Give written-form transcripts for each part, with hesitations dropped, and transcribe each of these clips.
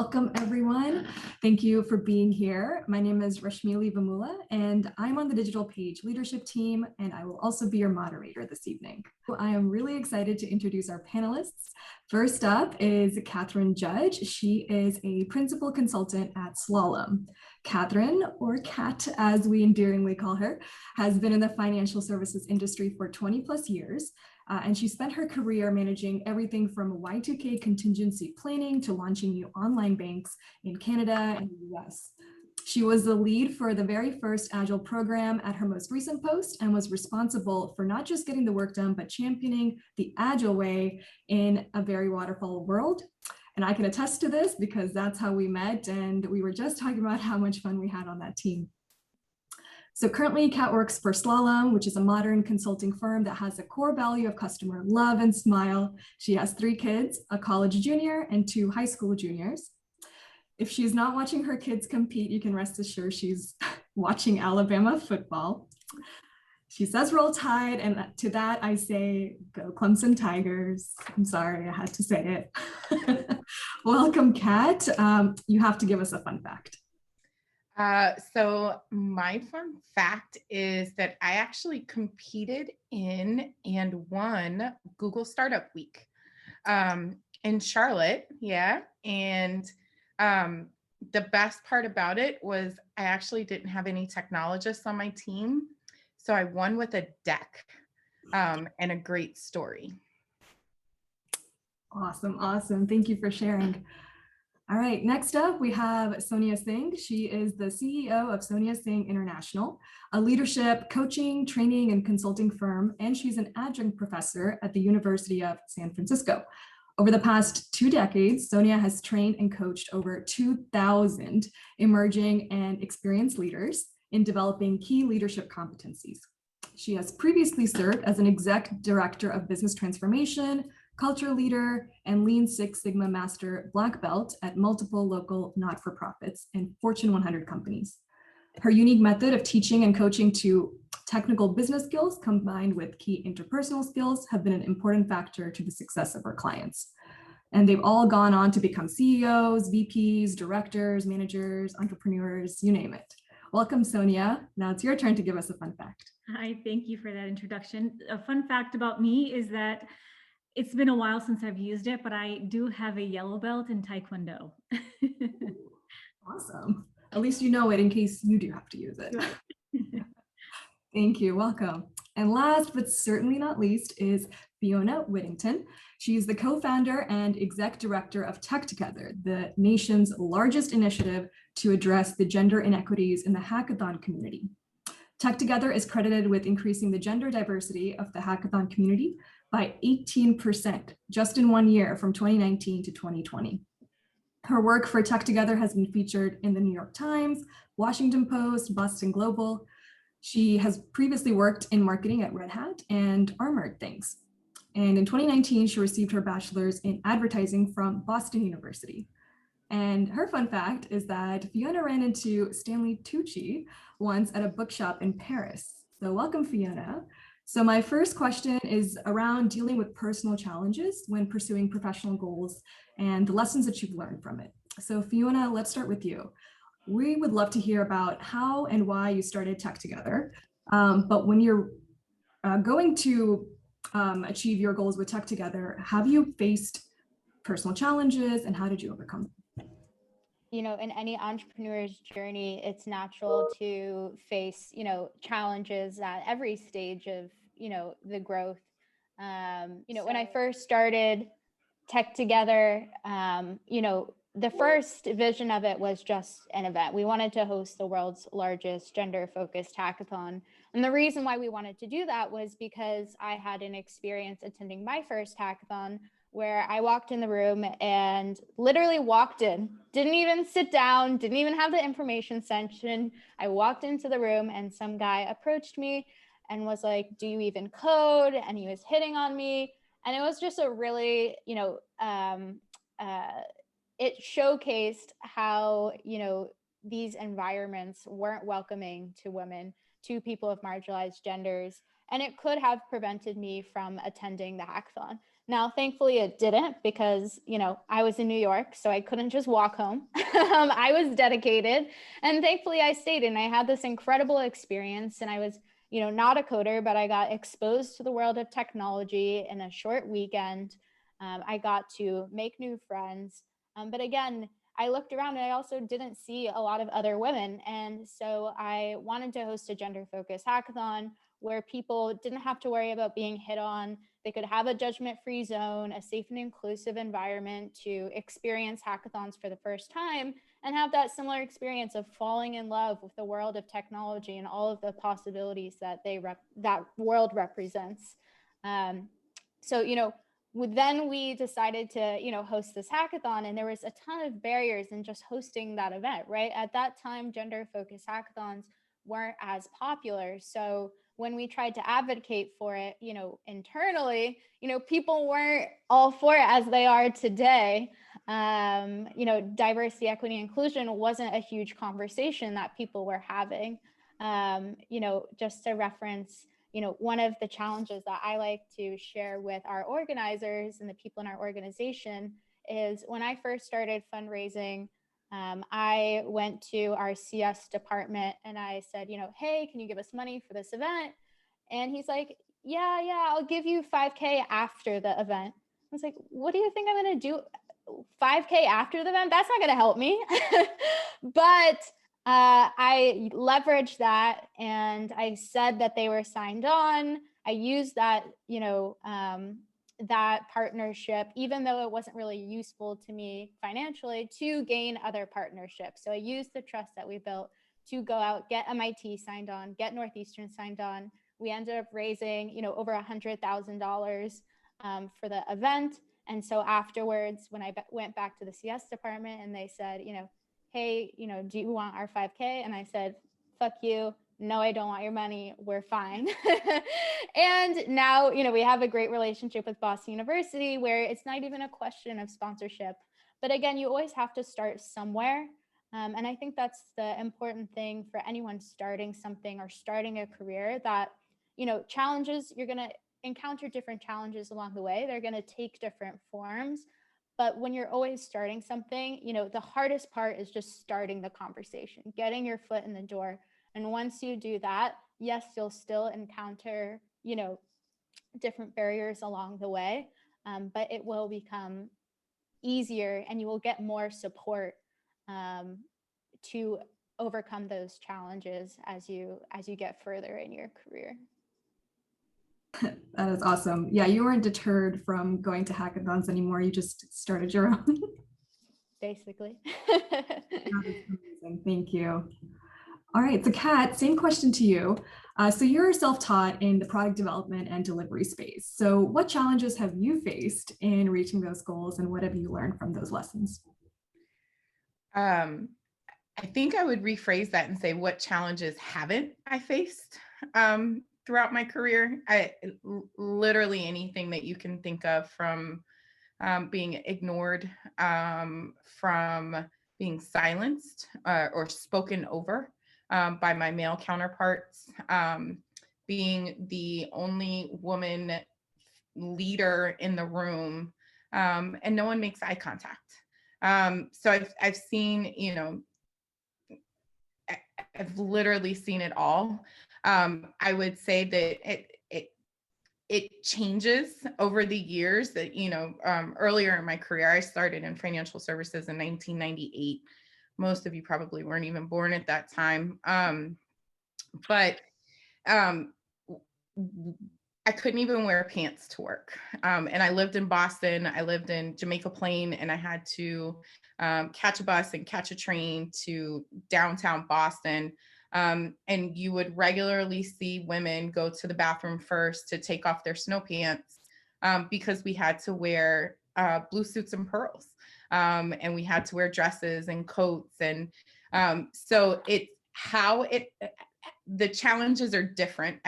Welcome, everyone. Thank you for being here. My name is Rashmili Vamula, and I'm on the Digital Page leadership team, and I will also be your moderator this evening. I am really excited to introduce our panelists. First up is Catherine Judge. She is a principal consultant at Slalom. Catherine, or Kat as we endearingly call her, has been in the financial services industry for 20 plus years. And she spent her career managing everything from Y2K contingency planning to launching new online banks in Canada and the US. She was the lead for the very first Agile program at her most recent post and was responsible for not just getting the work done, but championing the Agile way in a very waterfall world. And I can attest to this because that's how we met. And we were just talking about how much fun we had on that team. So currently Kat works for Slalom, which is a modern consulting firm that has a core value of customer love and smile. She has 3 kids, a college junior and 2 high school juniors. If she's not watching her kids compete, you can rest assured she's watching Alabama football. She says Roll Tide, and to that I say, go Clemson Tigers. I'm sorry, I had to say it. Welcome, Kat. You have to give us a fun fact. So my fun fact is that I actually competed in and won Google Startup Week in Charlotte. Yeah. And the best part about it was I actually didn't have any technologists on my team. So I won with a deck and a great story. Awesome. Awesome. Thank you for sharing. All right, next up, we have Sonia Singh. She is the CEO of Sonia Singh International, a leadership, coaching, training, and consulting firm, and she's an adjunct professor at the University of San Francisco. Over the past 2 decades, Sonia has trained and coached over 2,000 emerging and experienced leaders in developing key leadership competencies. She has previously served as an exec director of business transformation, culture leader, and Lean Six Sigma Master Black Belt at multiple local not-for-profits and Fortune 100 companies. Her unique method of teaching and coaching to technical business skills combined with key interpersonal skills have been an important factor to the success of her clients. And they've all gone on to become CEOs, VPs, directors, managers, entrepreneurs, you name it. Welcome, Sonia. Now it's your turn to give us a fun fact. Hi, thank you for that introduction. A fun fact about me is that it's been a while since I've used it, but I do have a yellow belt in Taekwondo. Awesome. At least you know it in case you do have to use it. Thank you. Welcome. And last but certainly not least is Fiona Whittington. She's the co-founder and exec director of Tech Together, the nation's largest initiative to address the gender inequities in the hackathon community. Tech Together is credited with increasing the gender diversity of the hackathon community by 18% just in 1 year from 2019 to 2020. Her work for Tech Together has been featured in the New York Times, Washington Post, Boston Global. She has previously worked in marketing at Red Hat and Armored Things. And in 2019, she received her bachelor's in advertising from Boston University. And her fun fact is that Fiona ran into Stanley Tucci once at a bookshop in Paris. So welcome, Fiona. So my first question is around dealing with personal challenges when pursuing professional goals and the lessons that you've learned from it. So Fiona, let's start with you. We would love to hear about how and why you started Tech Together. But when you're going to achieve your goals with Tech Together, have you faced personal challenges and how did you overcome them? You know, in any entrepreneur's journey, it's natural to face, challenges at every stage of, the growth. When I first started Tech Together, the first vision of it was just an event. We wanted to host the world's largest gender-focused hackathon. And the reason why we wanted to do that was because I had an experience attending my first hackathon where I walked in the room and literally walked in, didn't even sit down, didn't even have the information section. I walked into the room and some guy approached me and was like, do you even code? And he was hitting on me. And it was just a really, it showcased how, these environments weren't welcoming to women, to people of marginalized genders, and it could have prevented me from attending the hackathon. Now, thankfully it didn't because, I was in New York, so I couldn't just walk home. I was dedicated, and thankfully I stayed, and I had this incredible experience, and I was, not a coder, but I got exposed to the world of technology in a short weekend. I got to make new friends. But again, I looked around and I also didn't see a lot of other women. And so I wanted to host a gender-focused hackathon where people didn't have to worry about being hit on. They could have a judgment-free zone, a safe and inclusive environment to experience hackathons for the first time and have that similar experience of falling in love with the world of technology and all of the possibilities that that world represents. So, then we decided to, host this hackathon, and there was a ton of barriers in just hosting that event, right? At that time, gender-focused hackathons weren't as popular. So when we tried to advocate for it, internally, people weren't all for it as they are today. Diversity, equity, inclusion wasn't a huge conversation that people were having. Just to reference, one of the challenges that I like to share with our organizers and the people in our organization is when I first started fundraising, I went to our CS department and I said, hey, can you give us money for this event? And he's like, yeah, I'll give you $5,000 after the event. I was like, what do you think I'm going to do? $5,000 after the event? That's not going to help me. But I leveraged that and I said that they were signed on. I used that, that partnership, even though it wasn't really useful to me financially, to gain other partnerships. So I used the trust that we built to go out, get MIT signed on, get Northeastern signed on. We ended up raising, over $100,000 for the event. And so afterwards, when I went back to the CS department and they said, hey, do you want our $5,000? And I said, fuck you. No, I don't want your money. We're fine. And now, we have a great relationship with Boston University where it's not even a question of sponsorship. But again, you always have to start somewhere. And I think that's the important thing for anyone starting something or starting a career, that, challenges, you're going to encounter different challenges along the way. They're going to take different forms. But when you're always starting something, the hardest part is just starting the conversation, getting your foot in the door. And once you do that, yes, you'll still encounter, different barriers along the way, but it will become easier and you will get more support to overcome those challenges as you get further in your career. That is awesome. Yeah, you weren't deterred from going to hackathons anymore. You just started your own. Basically. That is amazing. Thank you. All right, so Kat, same question to you. So you're self-taught in the product development and delivery space. So what challenges have you faced in reaching those goals, and what have you learned from those lessons? I think I would rephrase that and say, what challenges haven't I faced throughout my career? Literally anything that you can think of, from being ignored, from being silenced or spoken over by my male counterparts, being the only woman leader in the room, and no one makes eye contact. So I've seen, I've literally seen it all. I would say that it changes over the years. That, earlier in my career, I started in financial services in 1998. Most of you probably weren't even born at that time. But I couldn't even wear pants to work. And I lived in Boston. I lived in Jamaica Plain, and I had to catch a bus and catch a train to downtown Boston. And you would regularly see women go to the bathroom first to take off their snow pants because we had to wear blue suits and pearls. And we had to wear dresses and coats. And so the challenges are different.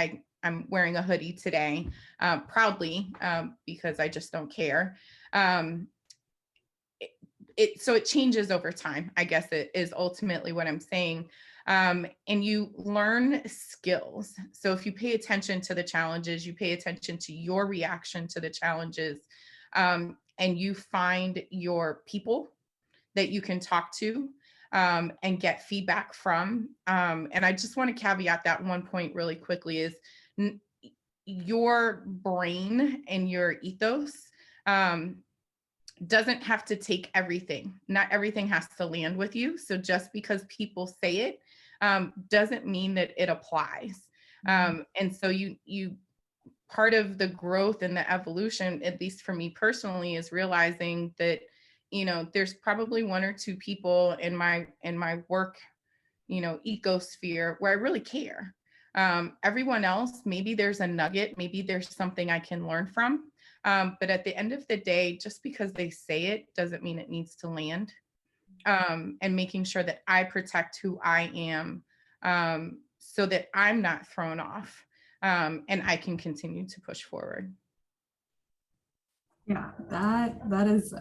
I'm wearing a hoodie today, proudly, because I just don't care. So it changes over time, I guess it is ultimately what I'm saying. And you learn skills. So if you pay attention to the challenges, you pay attention to your reaction to the challenges, and you find your people that you can talk to and get feedback from. And I just want to caveat that one point really quickly is your brain and your ethos doesn't have to take everything. Not everything has to land with you. So just because people say it doesn't mean that it applies. And so you part of the growth and the evolution, at least for me personally, is realizing that, you know, there's probably one or two people in my work, you know, ecosphere where I really care. Everyone else, maybe there's a nugget, maybe there's something I can learn from. But at the end of the day, just because they say it doesn't mean it needs to land. And making sure that I protect who I am so that I'm not thrown off and I can continue to push forward. Yeah, that is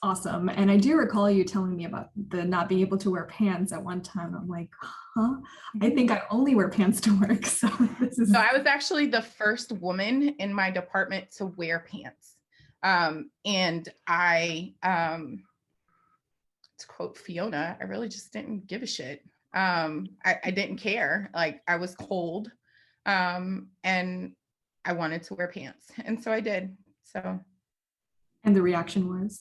awesome. And I do recall you telling me about the not being able to wear pants at one time. I'm like, huh? I think I only wear pants to work. So this is. So I was actually the first woman in my department to wear pants. And I, to quote Fiona, I really just didn't give a shit. I didn't care. Like, I was cold and I wanted to wear pants. And so I did. So. And the reaction was?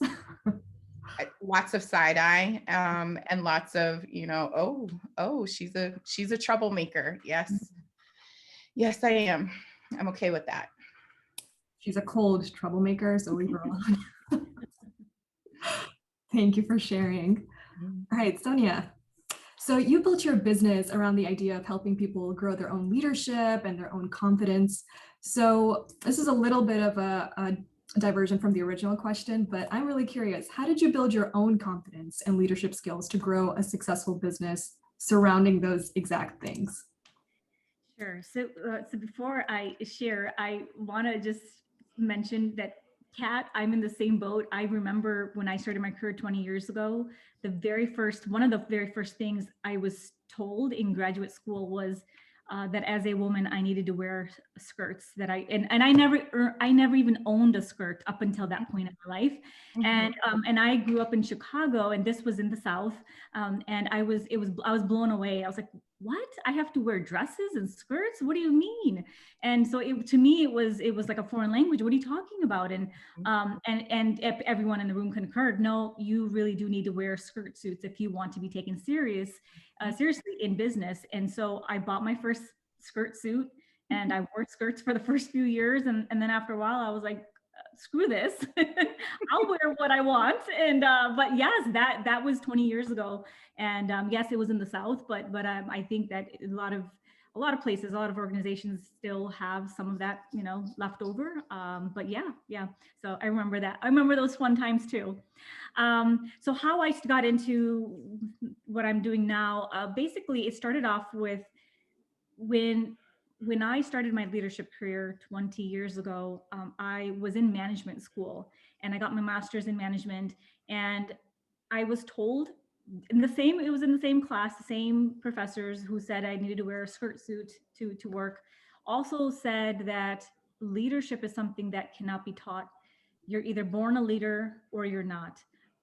Lots of side eye and lots of, you know, oh, she's a troublemaker. Yes, I am. I'm okay with that. She's a cold troublemaker, so leave her alone. Thank you for sharing. All right, Sonia. So you built your business around the idea of helping people grow their own leadership and their own confidence. So this is a little bit of a diversion from the original question, but I'm really curious, how did you build your own confidence and leadership skills to grow a successful business surrounding those exact things? Sure. So before I share, I want to just mention that Kat, I'm in the same boat. I remember when I started my career 20 years ago, one of the very first things I was told in graduate school was that as a woman, I needed to wear skirts. And I never even owned a skirt up until that point in my life. Mm-hmm. And I grew up in Chicago, and this was in the South. And I was blown away. I was like, what? I have to wear dresses and skirts? What do you mean? And so to me, it was like a foreign language. What are you talking about? And everyone in the room concurred. No, you really do need to wear skirt suits if you want to be taken seriously in business. And so I bought my first skirt suit, and I wore skirts for the first few years. And then after a while, I was like, screw this. I'll wear what I want. And but yes, that was 20 years ago. And yes, it was in the South, but I think that a lot of places, a lot of organizations still have some of that, you know, left over. But yeah. So I remember that. I remember those fun times too. So how I got into what I'm doing now, basically it started off with when I started my leadership career 20 years ago, I was in management school and I got my master's in management, and I was told it was in the same class, the same professors who said I needed to wear a skirt suit to work, also said that leadership is something that cannot be taught. You're either born a leader or you're not.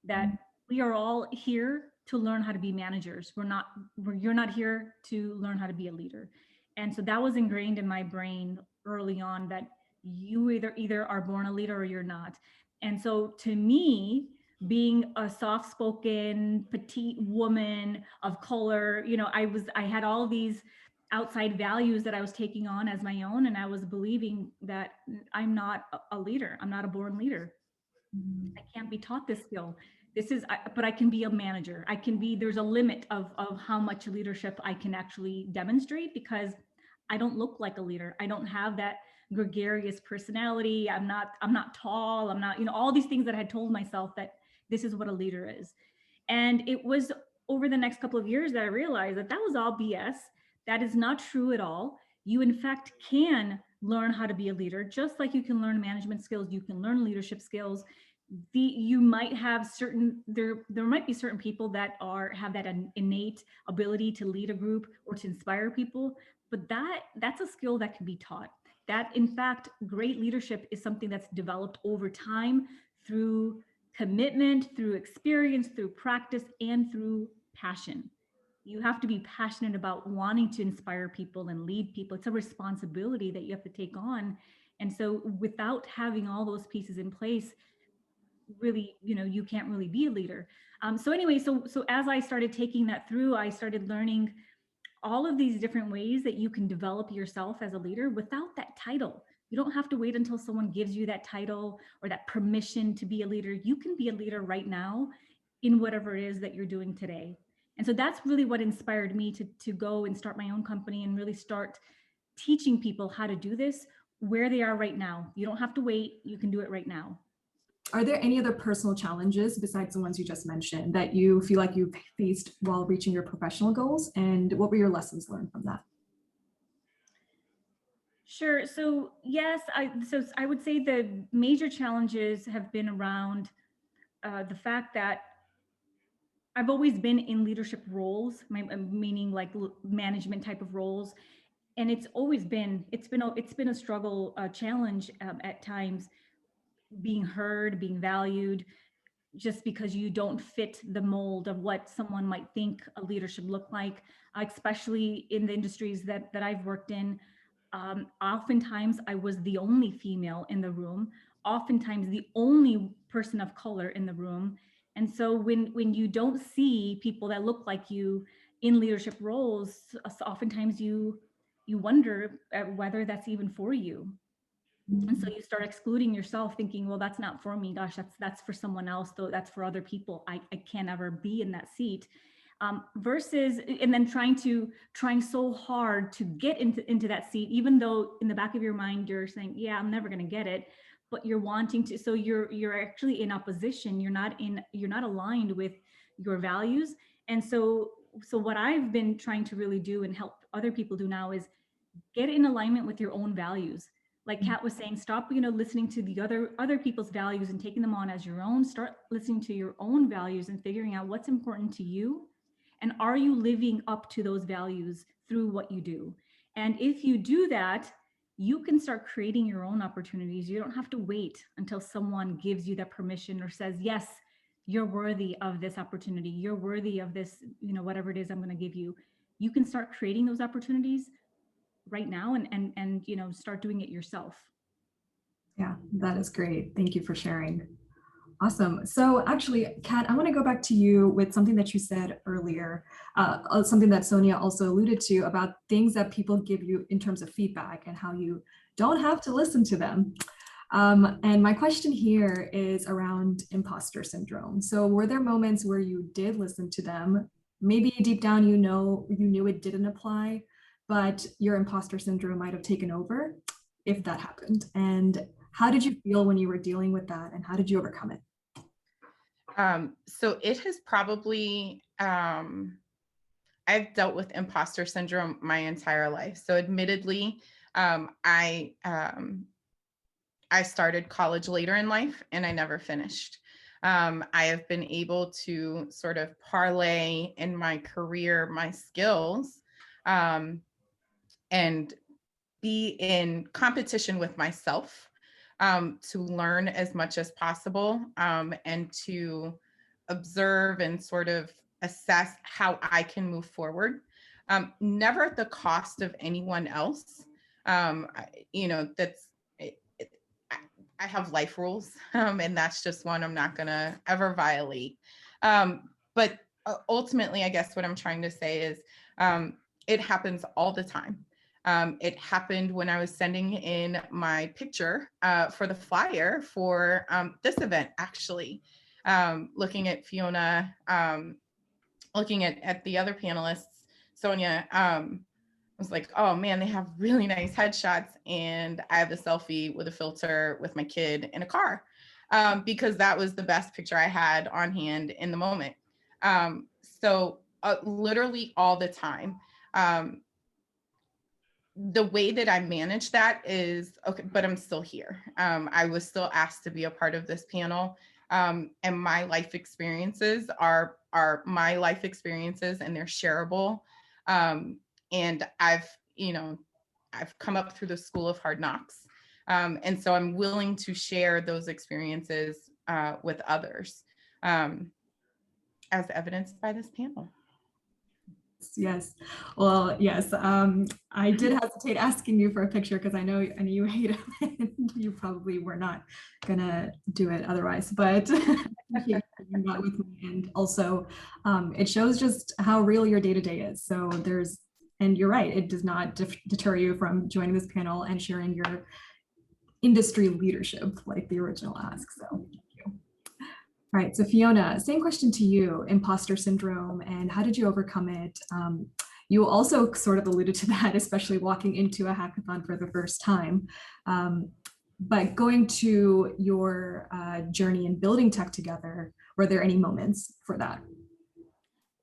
That we are all here to learn how to be managers. You're not here to learn how to be a leader. And so that was ingrained in my brain early on, that you either are born a leader or you're not. And so to me, being a soft-spoken, petite woman of color, you know, I had all these outside values that I was taking on as my own, and I was believing that I'm not a leader. I'm not a born leader. I can't be taught this skill. But I can be a manager. There's a limit of how much leadership I can actually demonstrate, because I don't look like a leader. I don't have that gregarious personality. I'm not tall. I'm not, you know, all these things that I had told myself that this is what a leader is. And it was over the next couple of years that I realized that was all BS. That is not true at all. You in fact can learn how to be a leader, just like you can learn management skills, you can learn leadership skills. You might have there might be certain people that have that innate ability to lead a group or to inspire people, but that's a skill that can be taught. that in fact, great leadership is something that's developed over time through commitment, through experience, through practice, and through passion. You have to be passionate about wanting to inspire people and lead people. It's a responsibility that you have to take on. And so without having all those pieces in place, really, you can't really be a leader. So anyway, so as I started taking that through, I started learning all of these different ways that you can develop yourself as a leader without that title. You don't have to wait until someone gives you that title or that permission to be a leader. You can be a leader right now in whatever it is that you're doing today. And so that's really what inspired me to go and start my own company and really start teaching people how to do this where they are right now. You don't have to wait. You can do it right now. Are there any other personal challenges besides the ones you just mentioned that you feel like you faced while reaching your professional goals? And what were your lessons learned from that? Sure. So yes, I would say the major challenges have been around the fact that I've always been in leadership roles, meaning like management type of roles, and it's been a struggle, a challenge at times, being heard, being valued, just because you don't fit the mold of what someone might think a leader should look like, especially in the industries that I've worked in. Oftentimes I was the only female in the room, oftentimes the only person of color in the room. And so when you don't see people that look like you in leadership roles, oftentimes you wonder whether that's even for you. And so you start excluding yourself, thinking, well, that's not for me. Gosh, that's for someone else, though. That's for other people. I can't ever be in that seat. Versus, and then trying so hard to get into that seat, even though in the back of your mind you're saying, yeah, I'm never going to get it, but you're wanting to. So you're actually in opposition. You're not aligned with your values. And so what I've been trying to really do and help other people do now is get in alignment with your own values. Like Kat was saying, stop, listening to the other people's values and taking them on as your own. Start listening to your own values and figuring out what's important to you. And are you living up to those values through what you do? And if you do that, you can start creating your own opportunities. You don't have to wait until someone gives you that permission or says, yes, you're worthy of this opportunity. You're worthy of this, whatever it is I'm going to give you. You can start creating those opportunities right now and start doing it yourself. Yeah, that is great. Thank you for sharing. Awesome. So actually, Kat, I want to go back to you with something that you said earlier, something that Sonia also alluded to about things that people give you in terms of feedback and how you don't have to listen to them. And my question here is around imposter syndrome. So were there moments where you did listen to them? Maybe deep down, you knew it didn't apply, but your imposter syndrome might have taken over if that happened. And how did you feel when you were dealing with that, and how did you overcome it? So it has probably, I've dealt with imposter syndrome my entire life. So admittedly, I started college later in life and I never finished. I have been able to sort of parlay in my career, my skills, and be in competition with myself, to learn as much as possible, and to observe and sort of assess how I can move forward, never at the cost of anyone else. That's I have life rules, and that's just one I'm not going to ever violate. But ultimately, I guess what I'm trying to say is, it happens all the time. It happened when I was sending in my picture for the flyer for this event, actually. Looking at Fiona, looking at the other panelists, Sonia, I was like, oh man, they have really nice headshots. And I have a selfie with a filter with my kid in a car, because that was the best picture I had on hand in the moment. So literally all the time. The way that I manage that is, okay, but I'm still here. I was still asked to be a part of this panel. And my life experiences are my life experiences, and they're shareable. And I've I've come up through the school of hard knocks. And so I'm willing to share those experiences with others, as evidenced by this panel. Yes. Well, yes. I did hesitate asking you for a picture because I know you hate it and you probably were not gonna do it otherwise, but I appreciate you sharing that with me. And also, it shows just how real your day-to-day is. So and you're right, it does not deter you from joining this panel and sharing your industry leadership like the original ask. So thank you. All right, so Fiona, same question to you, imposter syndrome, and how did you overcome it? You also sort of alluded to that, especially walking into a hackathon for the first time. But going to your journey in building tech together, were there any moments for that?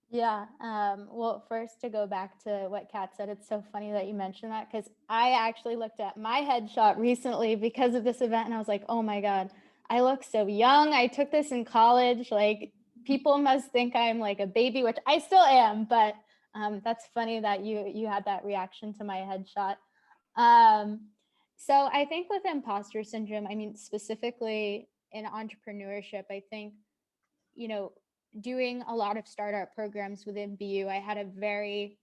Yeah. Well, first to go back to what Kat said, it's so funny that you mentioned that because I actually looked at my headshot recently because of this event and I was like, oh my God, I look so young. I took this in college. Like people must think I'm like a baby, which I still am, but that's funny that you had that reaction to my headshot. So I think with imposter syndrome, I mean, specifically in entrepreneurship, I think, you know, doing a lot of startup programs within BU, I had a very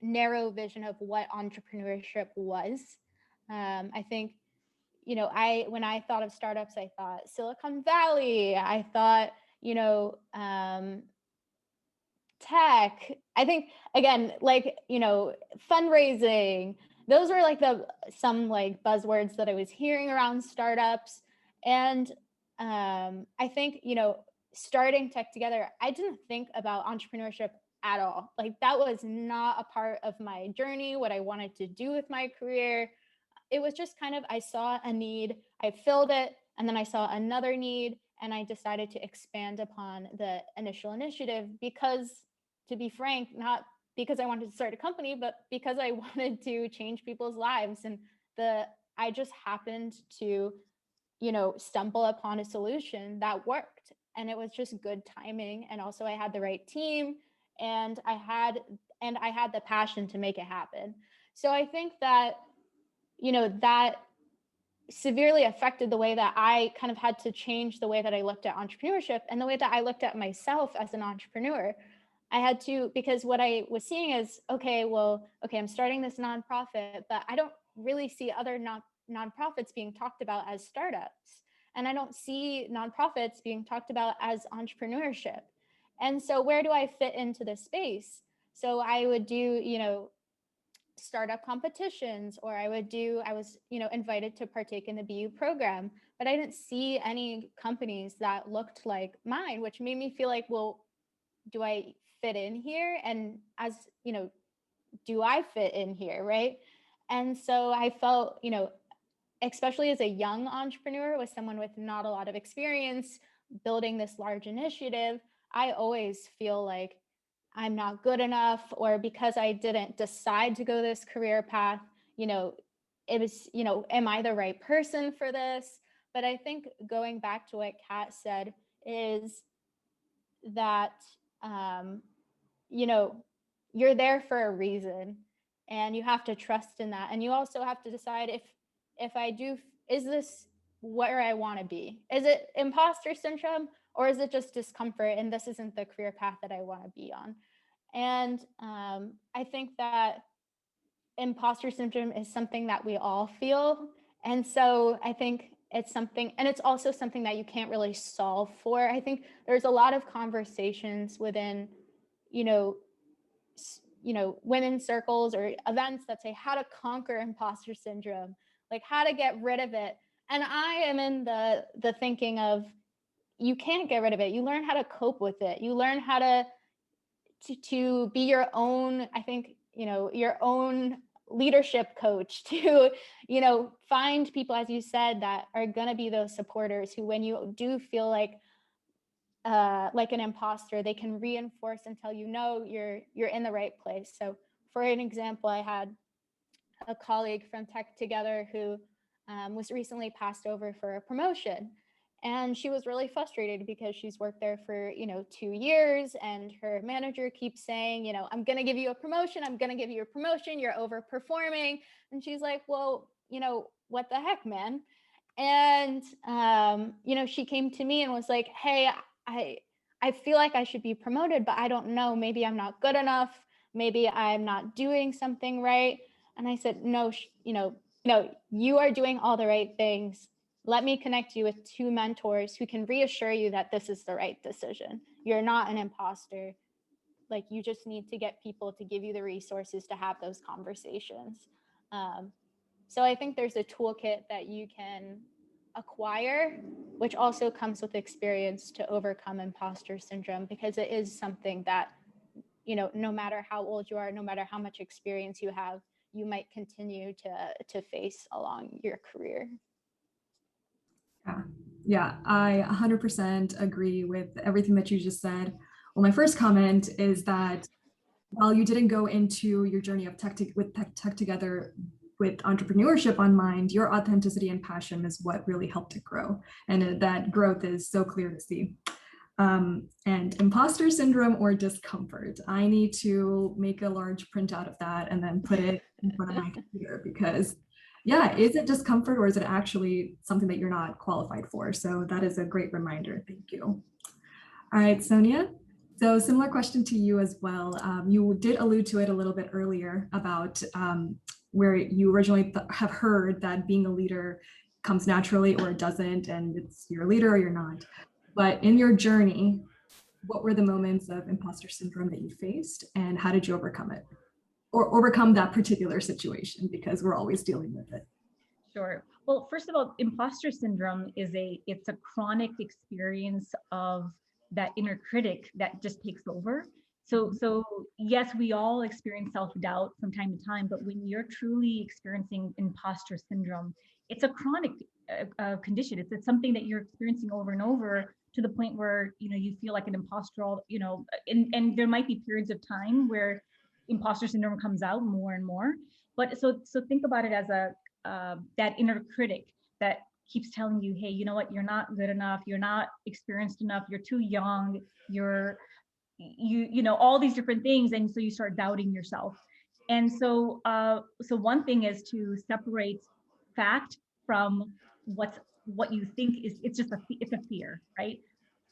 narrow vision of what entrepreneurship was. I think, you know, when I thought of startups, I thought Silicon Valley, I thought, you know, tech. I think, again, like, you know, fundraising, those were like some like buzzwords that I was hearing around startups. And I think, you know, starting tech together, I didn't think about entrepreneurship at all. Like that was not a part of my journey, what I wanted to do with my career. It was just kind of, I saw a need, I filled it, and then I saw another need, and I decided to expand upon the initial initiative because, to be frank, not because I wanted to start a company, but because I wanted to change people's lives. And I just happened to, you know, stumble upon a solution that worked. And it was just good timing. And also I had the right team and I had the passion to make it happen. So I think that, you know, that severely affected the way that I kind of had to change the way that I looked at entrepreneurship and the way that I looked at myself as an entrepreneur. I had to, because what I was seeing is, okay, I'm starting this nonprofit, but I don't really see other nonprofits being talked about as startups. And I don't see nonprofits being talked about as entrepreneurship. And so where do I fit into this space? So I would do, you know, startup competitions, or I was, you know, invited to partake in the BU program, but I didn't see any companies that looked like mine, which made me feel like, well, do I fit in here? And as, you know, do I fit in here, right? And so I felt, you know, especially as a young entrepreneur, with someone with not a lot of experience building this large initiative, I always feel like I'm not good enough, or because I didn't decide to go this career path, you know, it was, you know, am I the right person for this? But I think going back to what Kat said is that, you know, you're there for a reason and you have to trust in that. And you also have to decide if I do, is this where I want to be? Is it imposter syndrome, or is it just discomfort and this isn't the career path that I want to be on? And I think that imposter syndrome is something that we all feel. And so I think it's something, and it's also something that you can't really solve for. I think there's a lot of conversations within, you know, women's circles or events that say how to conquer imposter syndrome, like how to get rid of it. And I am in the thinking of, you can't get rid of it. You learn how to cope with it. You learn how to be your own, I think, you know, your own leadership coach, to, you know, find people, as you said, that are going to be those supporters who, when you do feel like an imposter, they can reinforce and tell you, no, you're in the right place. So for an example, I had a colleague from Tech Together who was recently passed over for a promotion. And she was really frustrated because she's worked there for, 2 years, and her manager keeps saying, I'm going to give you a promotion. I'm going to give you a promotion. You're overperforming. And she's like, well, what the heck, man? And, she came to me and was like, hey, I feel like I should be promoted, but I don't know. Maybe I'm not good enough. Maybe I'm not doing something right. And I said, no, no, you are doing all the right things. Let me connect you with 2 mentors who can reassure you that this is the right decision. You're not an imposter. Like, you just need to get people to give you the resources to have those conversations. So I think there's a toolkit that you can acquire, which also comes with experience, to overcome imposter syndrome, because it is something that, no matter how old you are, no matter how much experience you have, you might continue to face along your career. Yeah, I 100% agree with everything that you just said. Well, my first comment is that while you didn't go into your journey of tech together with entrepreneurship on mind, your authenticity and passion is what really helped it grow. And that growth is so clear to see. And imposter syndrome or discomfort, I need to make a large printout of that and then put it in front of my computer, because yeah, is it discomfort or is it actually something that you're not qualified for? So that is a great reminder. Thank you. All right, Sonia. So similar question to you as well. You did allude to it a little bit earlier about where you originally have heard that being a leader comes naturally or it doesn't, and it's you're a leader or you're not. But in your journey, what were the moments of imposter syndrome that you faced, and how did you overcome it? Or overcome that particular situation, because we're always dealing with it. Sure. Well, first of all, imposter syndrome it's a chronic experience of that inner critic that just takes over. So yes, we all experience self-doubt from time to time, but when you're truly experiencing imposter syndrome, it's a chronic condition. It's something that you're experiencing over and over, to the point where, you feel like an imposter, and there might be periods of time where imposter syndrome comes out more and more. But so think about it as that inner critic that keeps telling you, hey, you know what, you're not good enough, you're not experienced enough, you're too young, all these different things. And so you start doubting yourself. And so one thing is to separate fact from what you think is. It's a fear, right?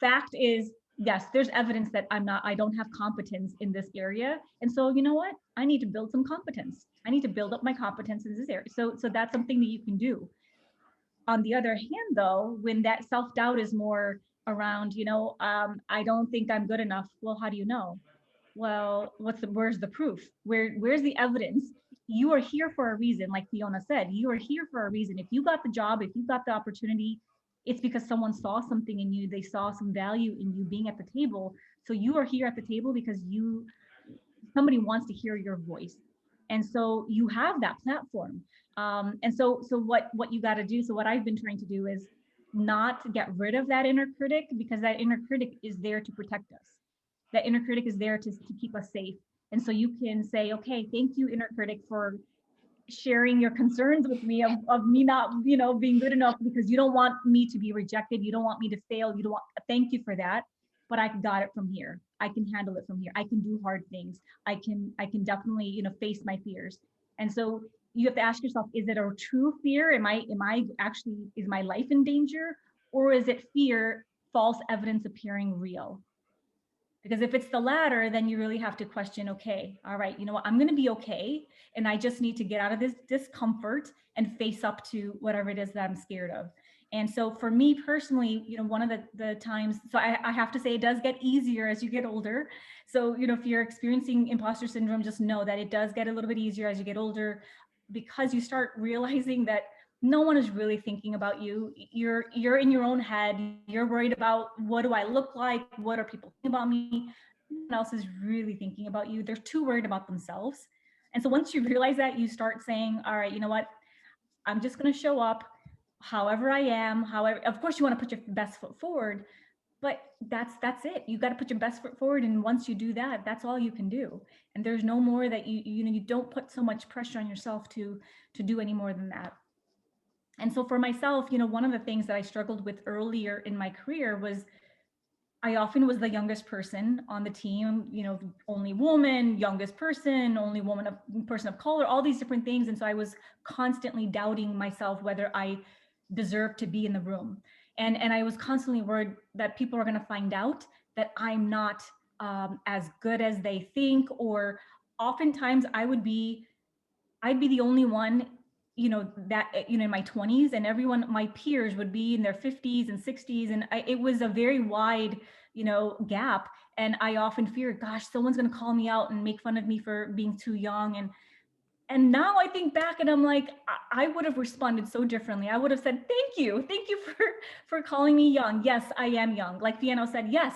Fact is, yes, there's evidence that I don't have competence in this area. And so, you know what? I need to build some competence. I need to build up my competence in this area. So that's something that you can do. On the other hand, though, when that self-doubt is more around, I don't think I'm good enough. Well, how do you know? Well, where's the proof? Where's the evidence? You are here for a reason. Like Fiona said, you are here for a reason. If you got the job, if you got the opportunity, it's because someone saw something in you. They saw some value in you being at the table. So you are here at the table because somebody wants to hear your voice. And so you have that platform. And so what you got to do, so what I've been trying to do is not get rid of that inner critic, because that inner critic is there to protect us. That inner critic is there to keep us safe. And so you can say, okay, thank you, inner critic, for sharing your concerns with me of me not, being good enough, because you don't want me to be rejected. You don't want me to fail. Thank you for that. But I got it from here. I can handle it from here. I can do hard things. I can definitely, face my fears. And so you have to ask yourself, is it a true fear? Is my life in danger? Or is it fear, false evidence appearing real? Because if it's the latter, then you really have to question, okay, all right, you know what, I'm going to be okay. And I just need to get out of this discomfort and face up to whatever it is that I'm scared of. And so for me personally, one of the times, so I have to say it does get easier as you get older. So, if you're experiencing imposter syndrome, just know that it does get a little bit easier as you get older, because you start realizing that no one is really thinking about you. You're in your own head. You're worried about, what do I look like? What are people thinking about me? No one else is really thinking about you. They're too worried about themselves. And so once you realize that, you start saying, all right, you know what? I'm just going to show up however I am. However, of course, you want to put your best foot forward, but that's it. You got to put your best foot forward. And once you do that, that's all you can do. And there's no more that you don't put so much pressure on yourself to do any more than that. And so for myself, you know, one of the things that I struggled with earlier in my career was I often was the youngest person on the team, you know, only woman, youngest person, only woman of person of color, all these different things. And so I was constantly doubting myself whether I deserved to be in the room. And I was constantly worried that people are going to find out that I'm not as good as they think, or oftentimes I'd be the only one, you know, that, you know, in my 20s, and everyone, my peers would be in their 50s and 60s. And it was a very wide, you know, gap. And I often feared, gosh, someone's going to call me out and make fun of me for being too young. And now I think back and I'm like, I would have responded so differently. I would have said, thank you for calling me young. Yes, I am young. Like Fiano said, yes,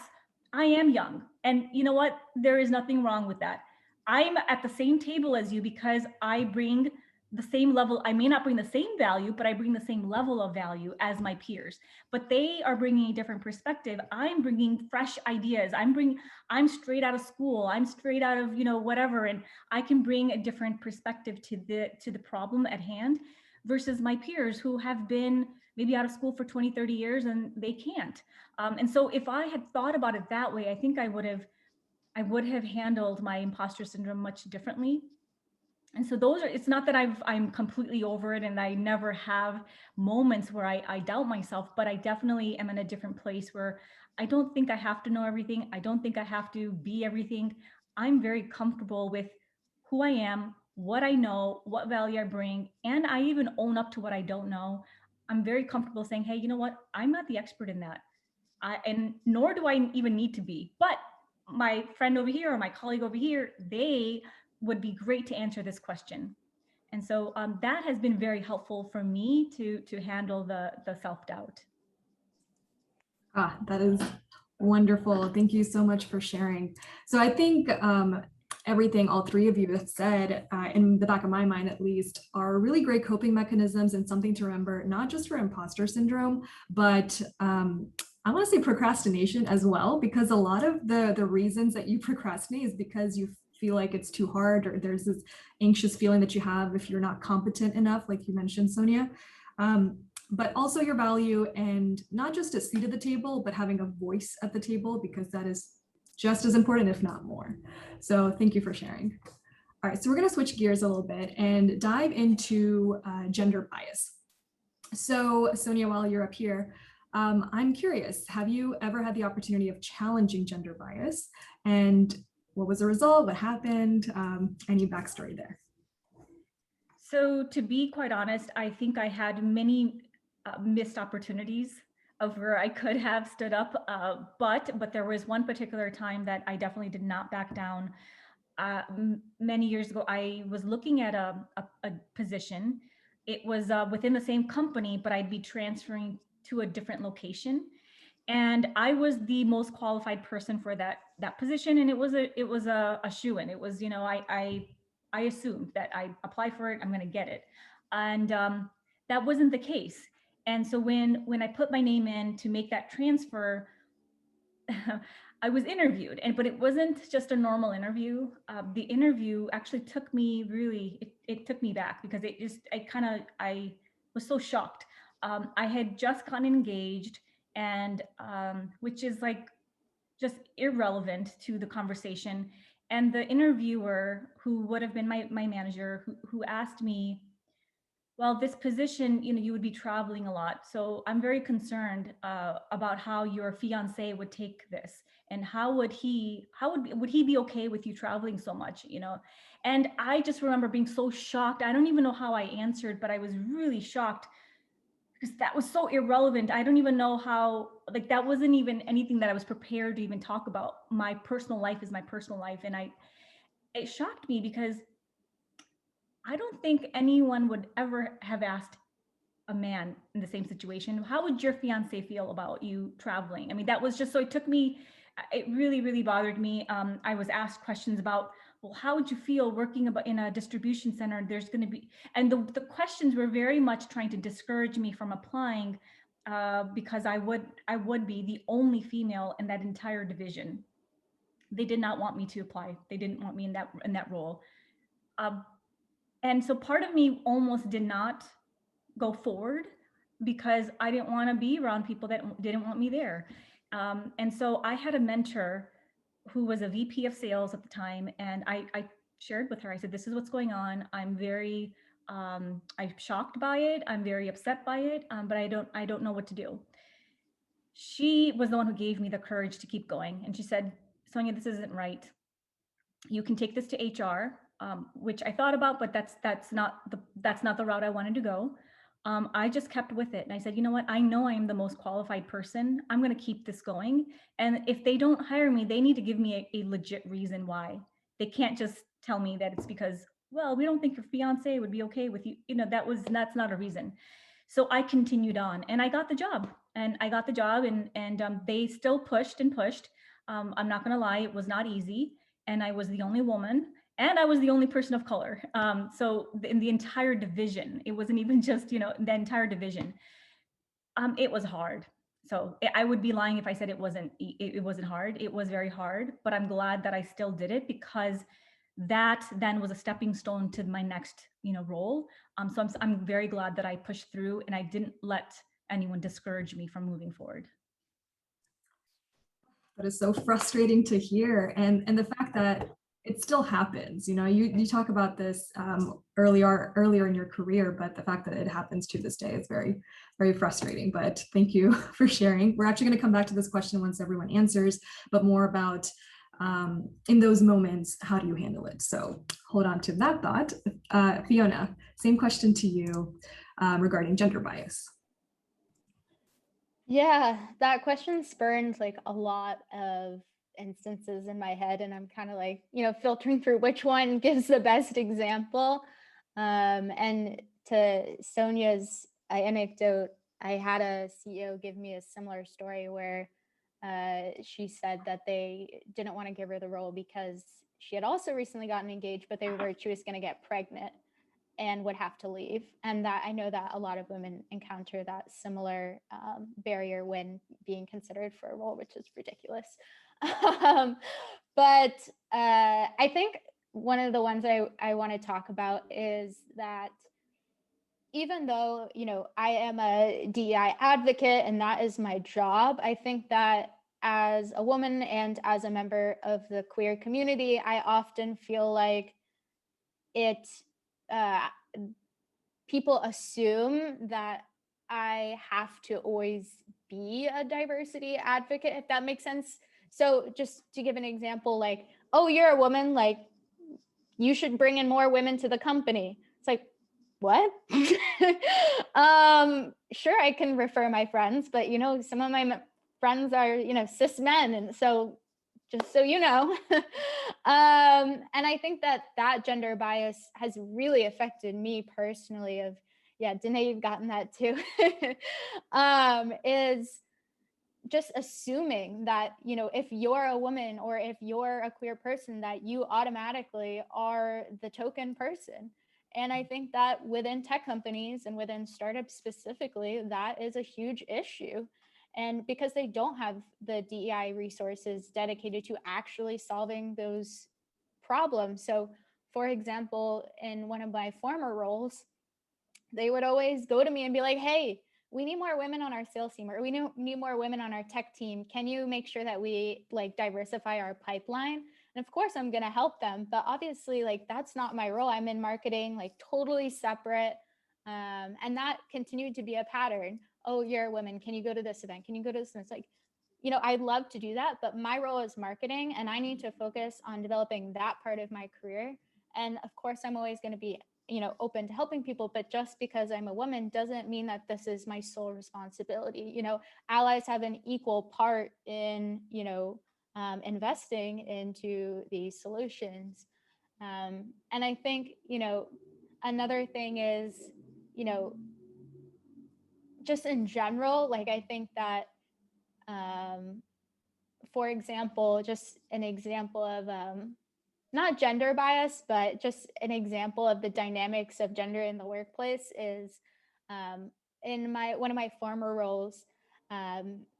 I am young. And you know what? There is nothing wrong with that. I'm at the same table as you because I bring the same level. I may not bring the same value, but I bring the same level of value as my peers. But they are bringing a different perspective. I'm bringing fresh ideas. I'm straight out of school. I'm straight out of, you know, whatever. And I can bring a different perspective to the problem at hand versus my peers who have been maybe out of school for 20, 30 years and they can't. And so if I had thought about it that way, I think I would have handled my imposter syndrome much differently. And so those are, it's not that I'm completely over it and I never have moments where I doubt myself, but I definitely am in a different place where I don't think I have to know everything. I don't think I have to be everything. I'm very comfortable with who I am, what I know, what value I bring, and I even own up to what I don't know. I'm very comfortable saying, hey, you know what? I'm not the expert in that. And nor do I even need to be. But my friend over here or my colleague over here, they would be great to answer this question. And so that has been very helpful for me to handle the self-doubt. Ah, that is wonderful. Thank you so much for sharing. So I think everything all three of you have said, in the back of my mind at least, are really great coping mechanisms and something to remember, not just for imposter syndrome, but I want to say procrastination as well, because a lot of the reasons that you procrastinate is because you feel like it's too hard, or there's this anxious feeling that you have if you're not competent enough, like you mentioned, Sonia. But also your value, and not just a seat at the table, but having a voice at the table, because that is just as important, if not more. So thank you for sharing. All right, so we're going to switch gears a little bit and dive into gender bias. So Sonia, while you're up here, I'm curious, have you ever had the opportunity of challenging gender bias? And what was the result? What happened? Any backstory there? So to be quite honest, I think I had many missed opportunities of where I could have stood up, but there was one particular time that I definitely did not back down. Many years ago, I was looking at a position. It was within the same company, but I'd be transferring to a different location. And I was the most qualified person for that position, and it was a shoo-in. It was, you know, I assumed that I apply for it, I'm going to get it, and that wasn't the case. And so when I put my name in to make that transfer, I was interviewed, but it wasn't just a normal interview. The interview actually took me it took me back, because I was so shocked. I had just gotten engaged, and which is like just irrelevant to the conversation. And the interviewer, who would have been my manager, who asked me, well, this position, you know, you would be traveling a lot. So I'm very concerned about how your fiance would take this, and would he be okay with you traveling so much, you know? And I just remember being so shocked. I don't even know how I answered, but I was really shocked, because that was so irrelevant. I don't even know how, like, that wasn't even anything that I was prepared to even talk about. My personal life is my personal life. And it shocked me, because I don't think anyone would ever have asked a man in the same situation, how would your fiance feel about you traveling? I mean, that was just, so it really, really bothered me. I was asked questions about, well, how would you feel working in a distribution center? There's going to be, and the questions were very much trying to discourage me from applying, because I would be the only female in that entire division. They did not want me to apply. They didn't want me in that role. And so part of me almost did not go forward because I didn't want to be around people that didn't want me there. And so I had a mentor who was a VP of sales at the time. And I shared with her, I said, this is what's going on. I'm very, I'm shocked by it. I'm very upset by it, but I don't know what to do. She was the one who gave me the courage to keep going. And she said, Sonia, this isn't right. You can take this to HR, which I thought about, but that's not the route I wanted to go. I just kept with it. And I said, you know what? I know I am the most qualified person. I'm going to keep this going. And if they don't hire me, they need to give me a legit reason why. They can't just tell me that it's because, well, we don't think your fiance would be okay with you. You know, that's not a reason. So I continued on and I got the job and they still pushed and pushed. I'm not going to lie. It was not easy. And I was the only woman and I was the only person of color. So in the entire division, it wasn't even just, the entire division. It was hard. So I would be lying if I said it wasn't hard. It was very hard, but I'm glad that I still did it because that then was a stepping stone to my next, role. So I'm very glad that I pushed through and I didn't let anyone discourage me from moving forward. That is so frustrating to hear. And the fact that it still happens, you talk about this earlier in your career, but the fact that it happens to this day is very, very frustrating. But thank you for sharing. We're actually going to come back to this question once everyone answers, but more about in those moments, how do you handle it? So hold on to that thought. Fiona, same question to you regarding gender bias. Yeah, that question spurned like a lot of instances in my head, and I'm kind of like, filtering through which one gives the best example. And to Sonia's anecdote, I had a CEO give me a similar story where she said that they didn't want to give her the role because she had also recently gotten engaged, but they were worried she was going to get pregnant and would have to leave. And that I know that a lot of women encounter that similar barrier when being considered for a role, which is ridiculous. But I think one of the ones I want to talk about is that even though, I am a DEI advocate and that is my job, I think that as a woman and as a member of the queer community, I often feel like it people assume that I have to always be a diversity advocate, if that makes sense. So just to give an example, like, oh, you're a woman, like you should bring in more women to the company. It's like, what? Sure, I can refer my friends, but some of my friends are, cis men. And so just so you know. And I think that gender bias has really affected me personally Danae, you've gotten that too, is just assuming that, if you're a woman or if you're a queer person, that you automatically are the token person. And I think that within tech companies and within startups specifically, that is a huge issue. And because they don't have the DEI resources dedicated to actually solving those problems. So, for example, in one of my former roles, they would always go to me and be like, hey, we need more women on our sales team, or we need more women on our tech team. Can you make sure that we diversify our pipeline? And of course, I'm going to help them. But obviously, that's not my role. I'm in marketing, totally separate. And that continued to be a pattern. Oh, you're a woman. Can you go to this event? Can you go to this? And it's like, I'd love to do that, but my role is marketing and I need to focus on developing that part of my career. And of course, I'm always going to be, open to helping people, but just because I'm a woman doesn't mean that this is my sole responsibility. Allies have an equal part in, investing into these solutions. And I think, another thing is, just in general, I think that, for example, just an example of not gender bias, but just an example of the dynamics of gender in the workplace is in one of my former roles,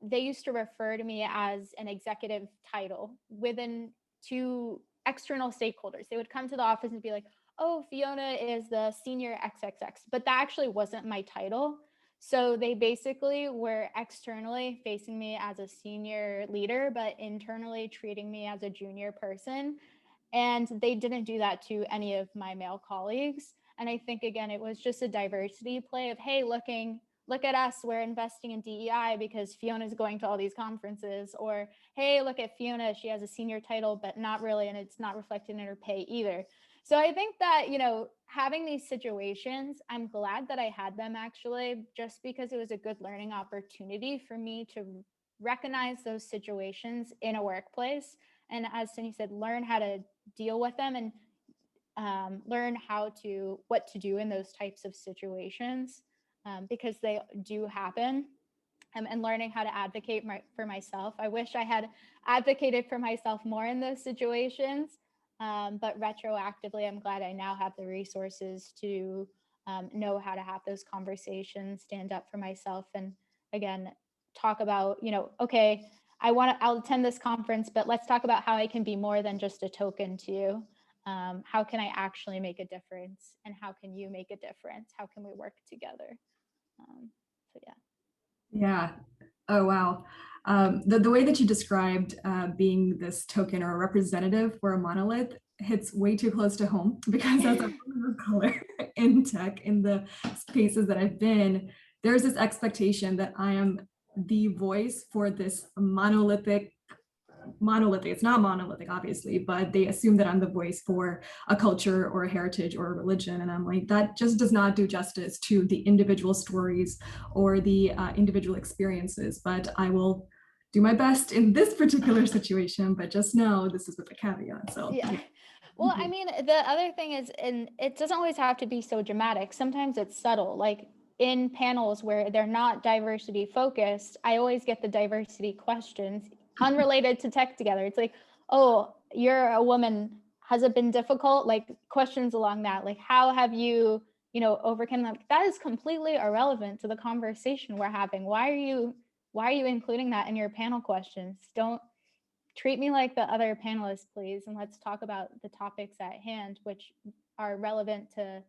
they used to refer to me as an executive title within two external stakeholders. They would come to the office and be like, oh, Fiona is the senior XXX, but that actually wasn't my title. So they basically were externally facing me as a senior leader, but internally treating me as a junior person. And they didn't do that to any of my male colleagues. And I think, again, it was just a diversity play of, hey, look at us, we're investing in DEI because Fiona's going to all these conferences. Or, hey, look at Fiona, she has a senior title, but not really, and it's not reflected in her pay either. So I think that, having these situations, I'm glad that I had them actually, just because it was a good learning opportunity for me to recognize those situations in a workplace. And as Cindy said, learn how to deal with them and learn what to do in those types of situations, because they do happen. And learning how to advocate for myself. I wish I had advocated for myself more in those situations, but retroactively, I'm glad I now have the resources to know how to have those conversations, stand up for myself, and again, talk about, okay, I'll attend this conference, but let's talk about how I can be more than just a token to you. How can I actually make a difference? And how can you make a difference? How can we work together? So yeah. Yeah. Oh, wow. The way that you described being this token or a representative for a monolith hits way too close to home, because as a woman of color in tech, in the spaces that I've been, there's this expectation that I am the voice for this monolithic, it's not monolithic, obviously, but they assume that I'm the voice for a culture or a heritage or a religion. And I'm like, that just does not do justice to the individual stories or the individual experiences. But I will do my best in this particular situation, but just know this is with a caveat. So yeah. Well, I mean, the other thing is, and it doesn't always have to be so dramatic. Sometimes it's subtle. Like in panels where they're not diversity focused, I always get the diversity questions unrelated to tech together. It's like, oh, you're a woman. Has it been difficult? Like questions along that, like how have you, overcome them? That is completely irrelevant to the conversation we're having. Why are you including that in your panel questions? Don't treat me like the other panelists, please. And let's talk about the topics at hand, which are relevant to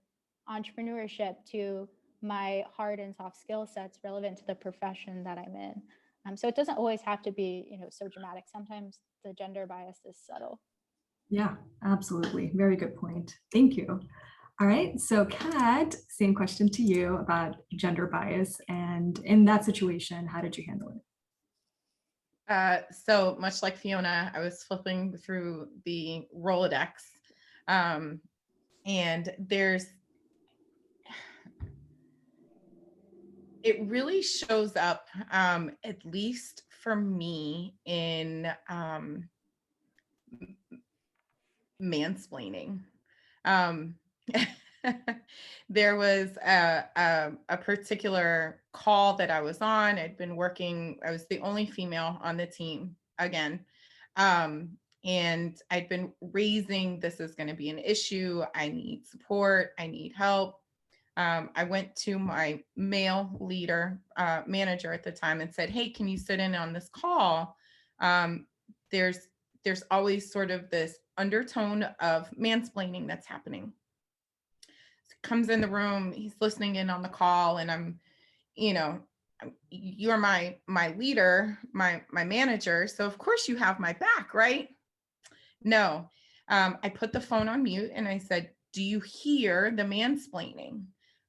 entrepreneurship, to my hard and soft skill sets, relevant to the profession that I'm in. So it doesn't always have to be, so dramatic. Sometimes the gender bias is subtle. yeah, absolutely. Very good point. Thank you. All right, so Kat, same question to you about gender bias. And in that situation, how did you handle it? So much like Fiona, I was flipping through the Rolodex, and it really shows up, at least for me, in mansplaining. There was a particular call that I was on. I was the only female on the team again. And I'd been raising, this is going to be an issue. I need support. I need help. I went to my male leader, manager at the time, and said, hey, can you sit in on this call? There's always sort of this undertone of mansplaining that's happening. Comes in the room, he's listening in on the call, and I'm, you're my leader, my manager, so of course you have my back, right? No. I put the phone on mute and I said, do you hear the mansplaining?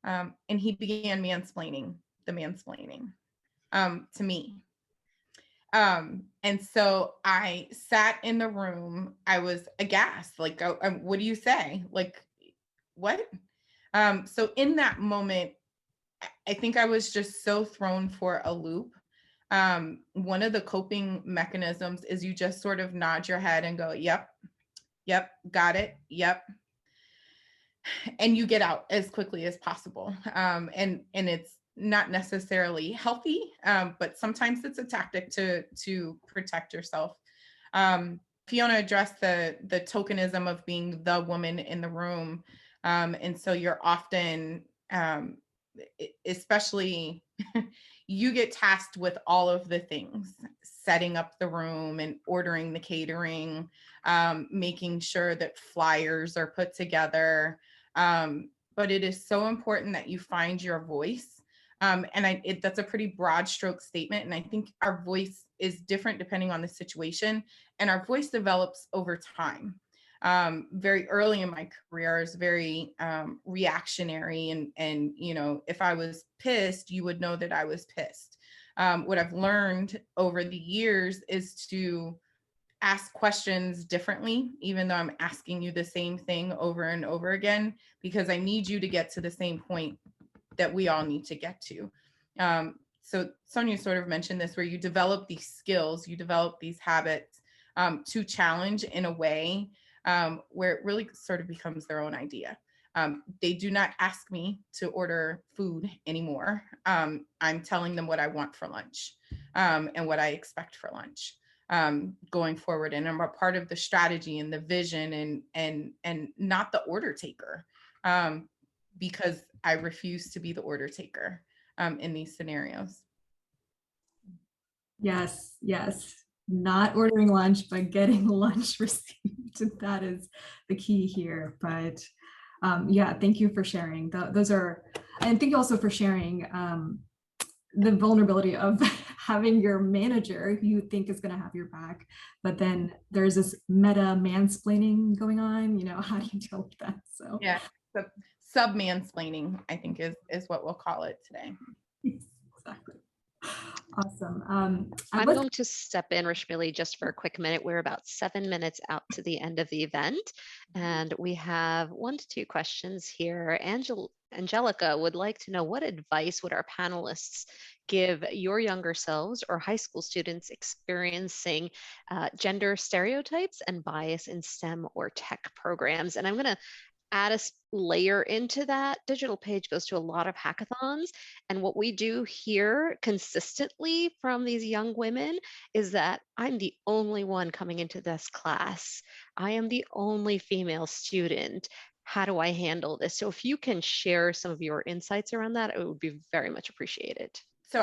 And he began mansplaining the mansplaining to me. And so I sat in the room, I was aghast, like, what do you say? Like, what? So in that moment, I think I was just so thrown for a loop. One of the coping mechanisms is you just sort of nod your head and go, yep, got it, yep. And you get out as quickly as possible. And it's not necessarily healthy, but sometimes it's a tactic to protect yourself. Fiona addressed the tokenism of being the woman in the room. And so you're often, especially, you get tasked with all of the things, setting up the room and ordering the catering, making sure that flyers are put together, But it is so important that you find your voice. That's a pretty broad stroke statement. And I think our voice is different depending on the situation, and our voice develops over time. Very early in my career, I was very reactionary, and if I was pissed, you would know that I was pissed. What I've learned over the years is to ask questions differently, even though I'm asking you the same thing over and over again, because I need you to get to the same point that we all need to get to. So Sonia sort of mentioned this, where you develop these skills, you develop these habits to challenge in a way where it really sort of becomes their own idea. They do not ask me to order food anymore. I'm telling them what I want for lunch and what I expect for lunch going forward. And I'm a part of the strategy and the vision, and not the order taker, because I refuse to be the order taker in these scenarios. Yes, yes. Not ordering lunch, but getting lunch received. That is the key here. But yeah, thank you for sharing. Those are, and thank you also for sharing the vulnerability of having your manager who you think is going to have your back, but then there's this meta mansplaining going on. How do you deal with that? So yeah, sub mansplaining, I think is what we'll call it today. Exactly. Awesome. I'm going to step in, Rashmili, just for a quick minute. We're about 7 minutes out to the end of the event, and we have 1 to 2 questions here. Angelica would like to know, what advice would our panelists give your younger selves or high school students experiencing gender stereotypes and bias in STEM or tech programs? And I'm going to add a layer into that. Digital Page goes to a lot of hackathons, and what we do hear consistently from these young women is that I'm the only one coming into this class. I am the only female student. How do I handle this? So if you can share some of your insights around that, it would be very much appreciated. So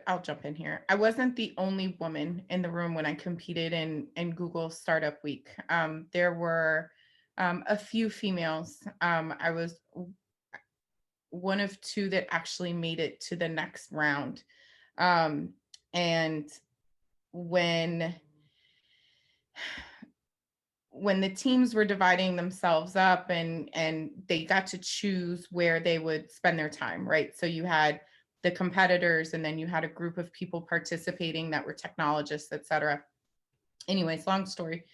I'll jump in here. I wasn't the only woman in the room when I competed in Google Startup Week. There were a few females. I was one of 2 that actually made it to the next round. And when the teams were dividing themselves up and they got to choose where they would spend their time, right? So you had the competitors, and then you had a group of people participating that were technologists, et cetera. Anyways, long story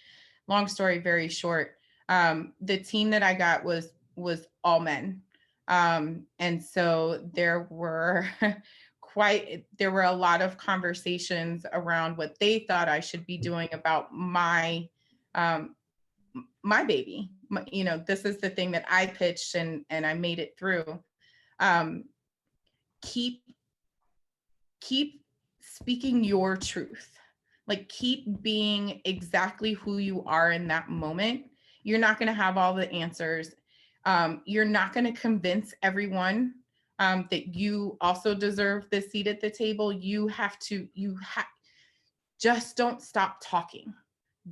very short. The team that I got was all men. And so there were a lot of conversations around what they thought I should be doing about my baby. This is the thing that I pitched, and I made it through. Keep speaking your truth. Like, keep being exactly who you are in that moment. You're not going to have all the answers. You're not going to convince everyone that you also deserve the seat at the table. Just don't stop talking.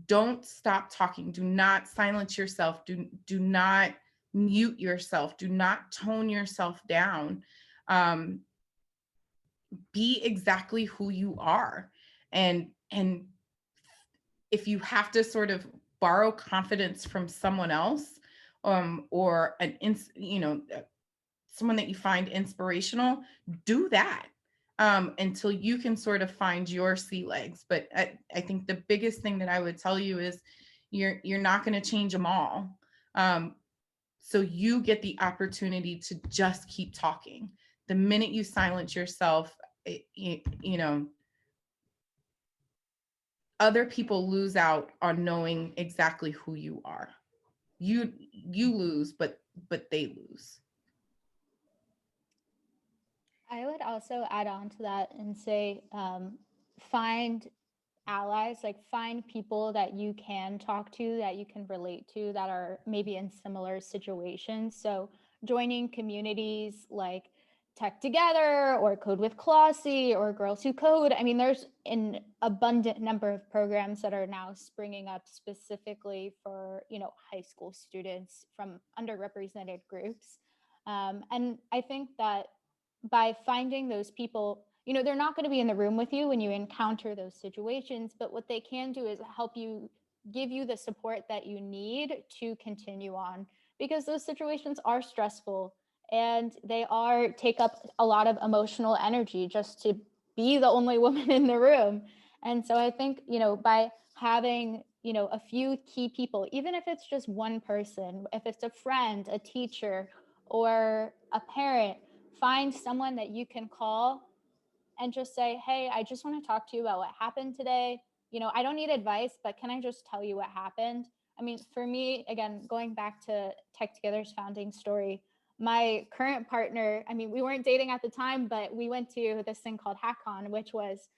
Don't stop talking. Do not silence yourself. Do not mute yourself. Do not tone yourself down. Be exactly who you are. And if you have to sort of borrow confidence from someone else, or someone that you find inspirational, do that until you can sort of find your sea legs. But I think the biggest thing that I would tell you is you're not going to change them all. So you get the opportunity to just keep talking. The minute you silence yourself, other people lose out on knowing exactly who you are. You lose, but they lose. I would also add on to that and say, find allies, like find people that you can talk to, that you can relate to, that are maybe in similar situations. So joining communities like Tech Together or Code with Clossy or Girls Who Code. I mean, there's an abundant number of programs that are now springing up specifically for, high school students from underrepresented groups. And I think that by finding those people, they're not going to be in the room with you when you encounter those situations, but what they can do is help you, give you the support that you need to continue on, because those situations are stressful and they take up a lot of emotional energy just to be the only woman in the room. And so I think, by having, a few key people, even if it's just one person, if it's a friend, a teacher, or a parent, find someone that you can call and just say, hey, I just want to talk to you about what happened today. I don't need advice, but can I just tell you what happened? I mean, for me, again, going back to Tech Together's founding story, my current partner, I mean, we weren't dating at the time, but we went to this thing called HackCon, which was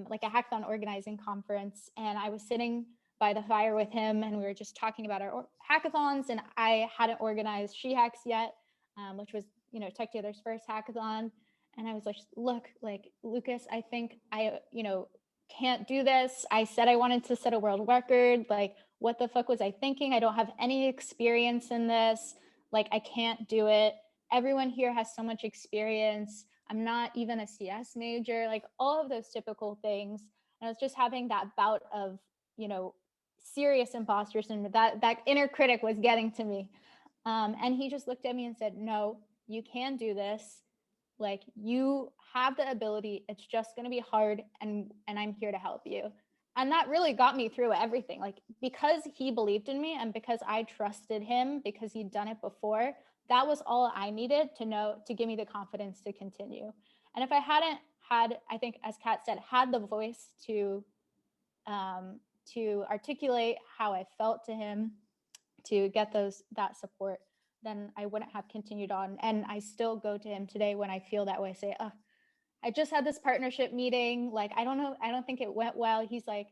like a hackathon organizing conference. And I was sitting by the fire with him and we were just talking about our hackathons, and I hadn't organized She Hacks yet, which was, Tech Together's first hackathon. And I was like, look, like, Lucas, I think I, can't do this. I said I wanted to set a world record. Like, what the fuck was I thinking? I don't have any experience in this. Like, I can't do it. Everyone here has so much experience. I'm not even a CS major, like all of those typical things. And I was just having that bout of, serious imposter syndrome. That inner critic was getting to me. And he just looked at me and said, no, you can do this. Like, you have the ability. It's just going to be hard. And I'm here to help you. And that really got me through everything. Like, because he believed in me and because I trusted him, because he'd done it before, that was all I needed to know, to give me the confidence to continue. And if I hadn't had, I think, as Kat said, had the voice to articulate how I felt to him, to get that support, then I wouldn't have continued on. And I still go to him today when I feel that way, say, oh, I just had this partnership meeting. Like, I don't know. I don't think it went well. He's like,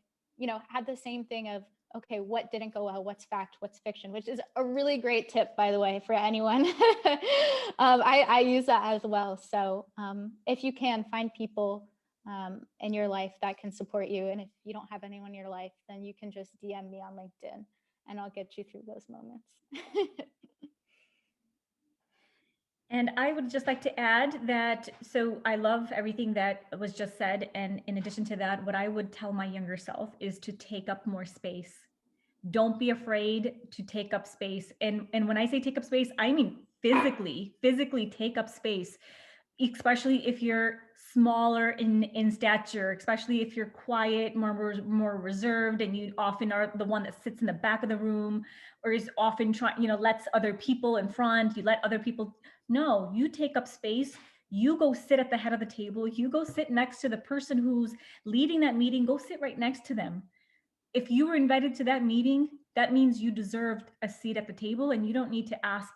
had the same thing of, okay, what didn't go well? What's fact? What's fiction? Which is a really great tip, by the way, for anyone. I use that as well. So if you can, find people in your life that can support you. And if you don't have anyone in your life, then you can just DM me on LinkedIn and I'll get you through those moments. And I would just like to add that, so I love everything that was just said. And in addition to that, what I would tell my younger self is to take up more space. Don't be afraid to take up space. And when I say take up space, I mean physically take up space, especially if you're smaller in stature, especially if you're quiet, more reserved, and you often are the one that sits in the back of the room or is often trying, lets other people in front, you let other people. No, you take up space. You go sit at the head of the table. You go sit next to the person who's leading that meeting. Go sit right next to them. If you were invited to that meeting, that means you deserved a seat at the table, and you don't need to ask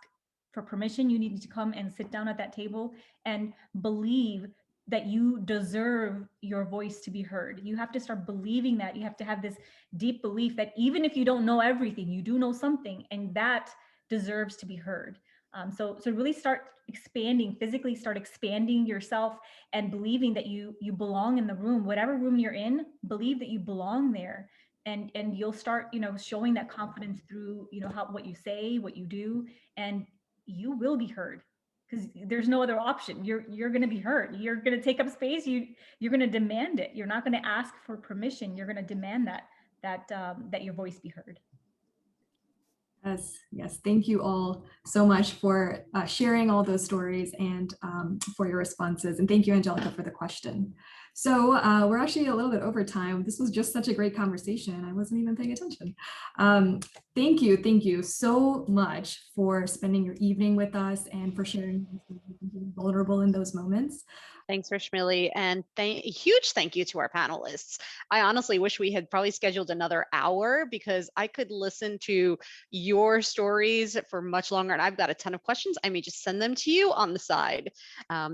for permission. You need to come and sit down at that table and believe that you deserve your voice to be heard. You have to start believing that. You have to have this deep belief that even if you don't know everything, you do know something, and that deserves to be heard. So really start expanding, physically start expanding yourself and believing that you belong in the room, whatever room you're in, believe that you belong there. And you'll start, showing that confidence through, what you say, what you do, and you will be heard, because there's no other option. You're going to be heard. You're going to take up space. You're going to demand it. You're not going to ask for permission. You're going to demand that your voice be heard. Yes. Thank you all so much for sharing all those stories and for your responses. And thank you, Angelica, for the question. So we're actually a little bit over time. This was just such a great conversation. I wasn't even paying attention. Thank you so much for spending your evening with us and for sharing, being vulnerable in those moments. Thanks, Rashmili, and huge thank you to our panelists. I honestly wish we had probably scheduled another hour because I could listen to your stories for much longer, and I've got a ton of questions. I may just send them to you on the side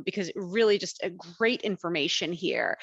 because really just a great information here.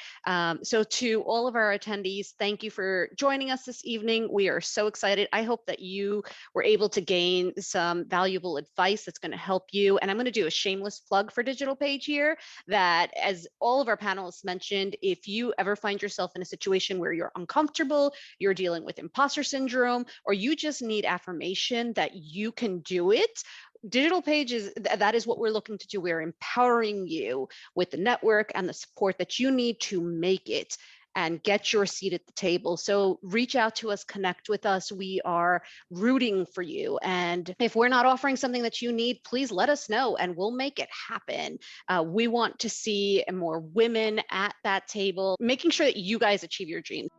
So to all of our attendees, thank you for joining us this evening. We are so excited. I hope that you were able to gain some valuable advice that's going to help you. And I'm going to do a shameless plug for Digital Page here that, as all of our panelists mentioned, if you ever find yourself in a situation where you're uncomfortable, you're dealing with imposter syndrome, or you just need affirmation that you can do it, Digital Page that is what we're looking to do. We're empowering you with the network and the support that you need to make it and get your seat at the table. So reach out to us, connect with us. We are rooting for you. And if we're not offering something that you need, please let us know and we'll make it happen. We want to see more women at that table, making sure that you guys achieve your dreams.